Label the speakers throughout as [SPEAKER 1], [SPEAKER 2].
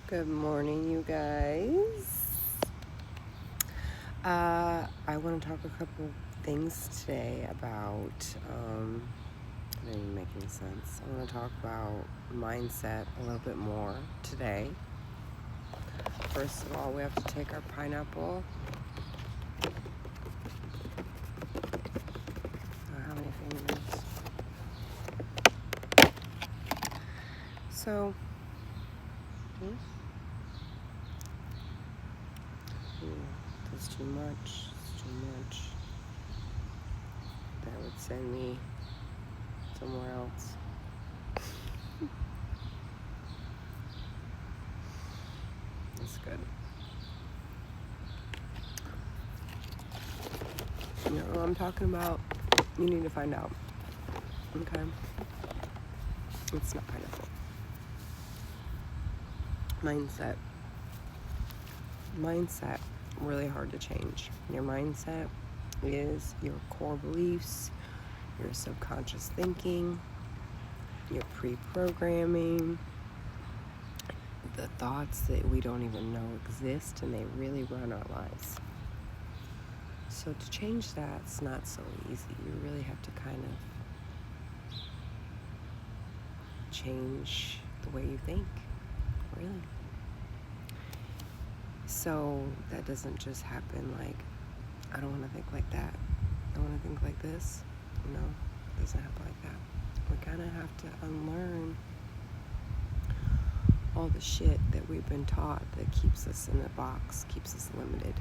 [SPEAKER 1] Good morning, you guys. I want to talk a couple things today about, I don't even make any sense. I want to talk about mindset a little bit more today. First of all, we have to take our pineapple. How many fingers? So, that's too much. It's too much. That would send me somewhere else. That's good. You know what I'm talking about? You need to find out. Okay? It's not pineapple. Mindset, really hard to change. Your mindset is your core beliefs, your subconscious thinking, your pre-programming, the thoughts that we don't even know exist and they really run our lives. So to change that, it's not so easy. You really have to kind of change the way you think, really. So that doesn't just happen like, I don't want to think like that. I want to think like this. No, it doesn't happen like that. We're going to have to unlearn all the shit that we've been taught that keeps us in a box, keeps us limited.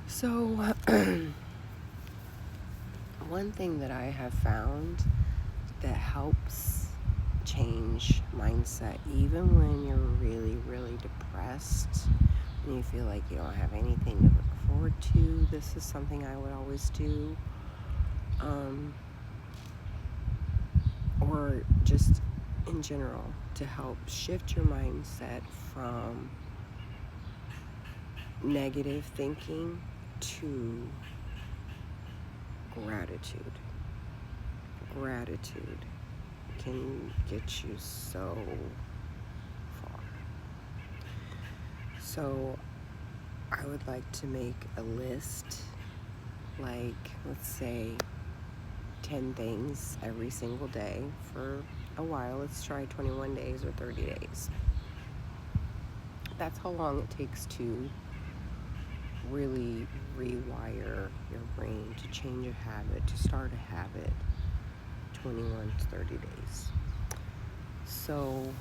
[SPEAKER 1] So, one thing that I have found that helps change mindset, even when you're really, really depressed, and you feel like you don't have anything to look forward to, this is something I would always do. Or just in general, to help shift your mindset from negative thinking to gratitude. Gratitude can get you so far. So I would like to make a list, like, let's say 10 things every single day for a while. Let's try 21 days or 30 days. That's how long it takes to really rewire your brain, to change a habit, to start a habit. 21 to 30 days. So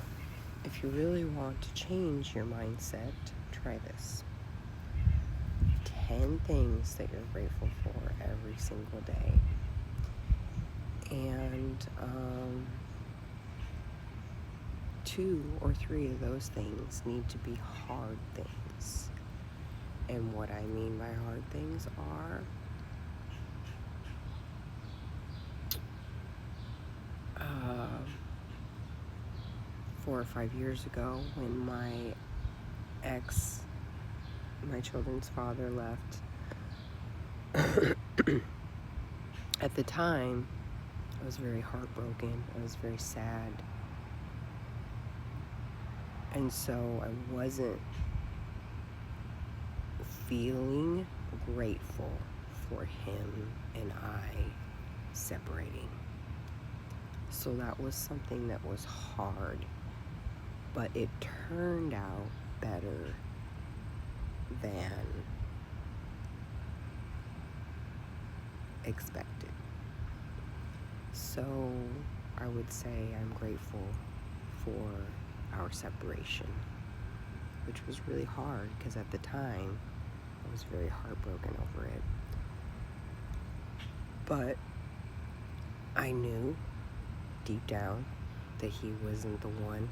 [SPEAKER 1] if you really want to change your mindset, try this. 10 things that you're grateful for every single day. And 2 or 3 of those things need to be hard things. And what I mean by hard things are 4 or 5 years ago, when my children's father, left, at the time, I was very heartbroken. I was very sad. And so I wasn't feeling grateful for him and I separating. So that was something that was hard, but it turned out better than expected. So I would say I'm grateful for our separation, which was really hard because at the time I was very heartbroken over it. But I knew deep down that he wasn't the one,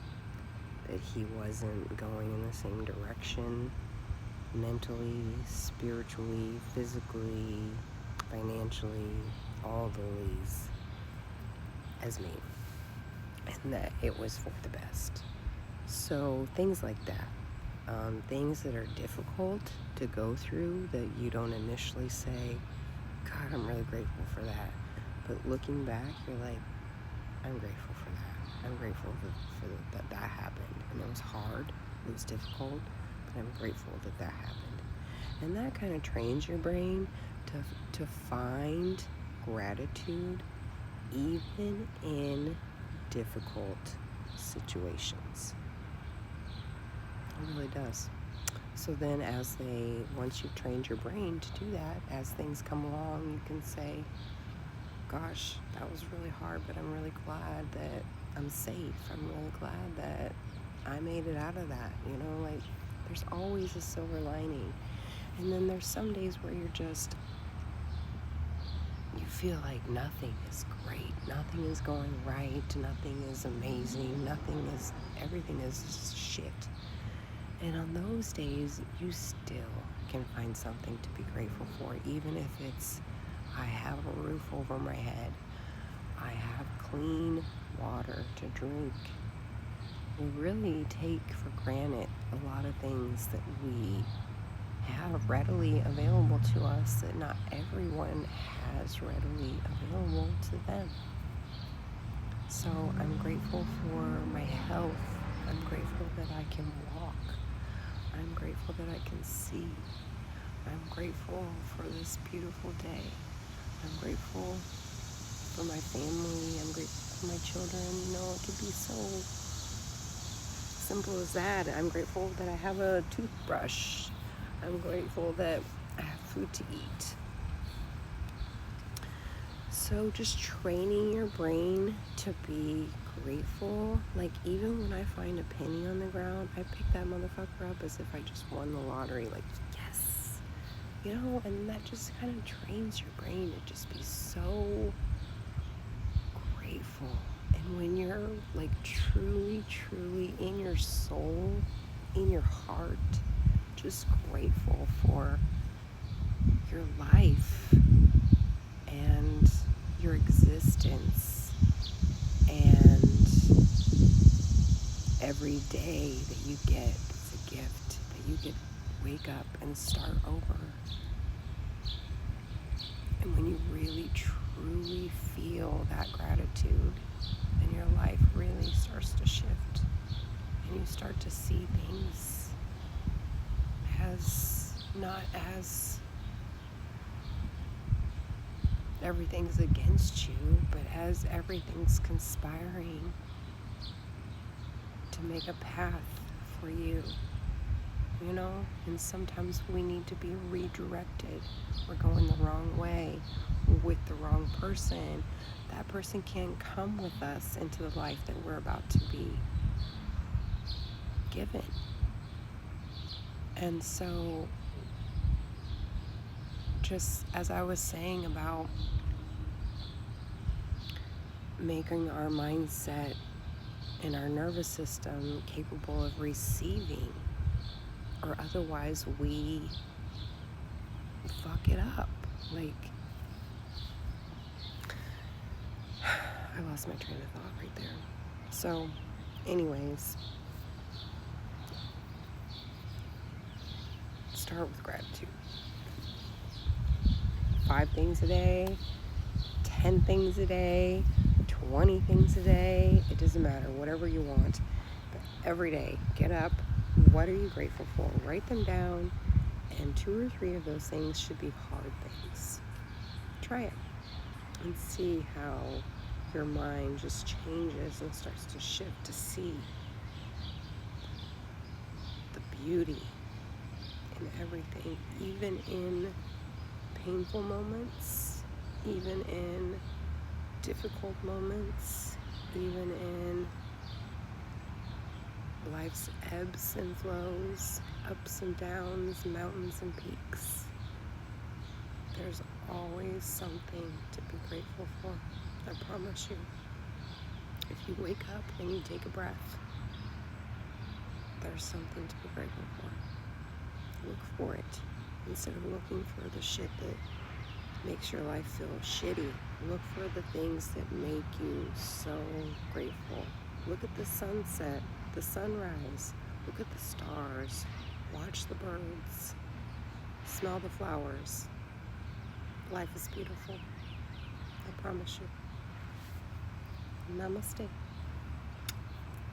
[SPEAKER 1] that he wasn't going in the same direction mentally, spiritually, physically, financially, all the ways as me, and that it was for the best. So things like that, things that are difficult to go through, that you don't initially say, God, I'm really grateful for that, but looking back, you're like, I'm grateful for that. I'm grateful that happened. And it was hard, it was difficult, but I'm grateful that happened. And that kind of trains your brain to find gratitude even in difficult situations. It really does. So then once you've trained your brain to do that, as things come along, you can say, gosh, that was really hard, but I'm really glad that I'm safe. I'm really glad that I made it out of that. Like, there's always a silver lining. And then there's some days where you feel like nothing is great, nothing is going right, nothing is amazing, everything is shit. And on those days, you still can find something to be grateful for, even if it's, I have a roof over my head, I have clean water to drink. We really take for granted a lot of things that we have readily available to us that not everyone has readily available to them. So I'm grateful for my health. I'm grateful that I can walk. I'm grateful that I can see. I'm grateful for this beautiful day. I'm grateful for my family. I'm grateful for my children. It could be so simple as that. I'm grateful that I have a toothbrush. I'm grateful that I have food to eat. So just training your brain to be grateful. Like, even when I find a penny on the ground, I pick that motherfucker up as if I just won the lottery. Like, yes. And that just kind of trains your brain to just be so grateful. And when you're like truly, truly in your soul, in your heart, just grateful for your life and your existence and every day that you get is a gift, that you get wake up and start over. And when you really truly feel that gratitude, then your life really starts to shift and you start to see things as not as everything's against you, but as everything's conspiring to make a path for you. And sometimes we need to be redirected. We're going the wrong way with the wrong person. That person can't come with us into the life that we're about to be given. And so, just as I was saying about making our mindset and our nervous system capable of receiving, or otherwise we fuck it up. Like, I lost my train of thought right there. So, anyways, start with gratitude. 5 things a day, 10 things a day, 20 things a day. It doesn't matter, whatever you want. But every day, get up. What are you grateful for? Write them down. And 2 or 3 of those things should be hard things. Try it and see how your mind just changes and starts to shift to see the beauty in everything, even in painful moments, even in difficult moments, even in life's ebbs and flows, ups and downs, mountains and peaks. There's always something to be grateful for, I promise you. If you wake up and you take a breath, there's something to be grateful for. Look for it instead of looking for the shit that makes your life feel shitty. Look for the things that make you so grateful. Look at the sunset, the sunrise. Look at the stars. Watch the birds. Smell the flowers. Life is beautiful. I promise you. Namaste.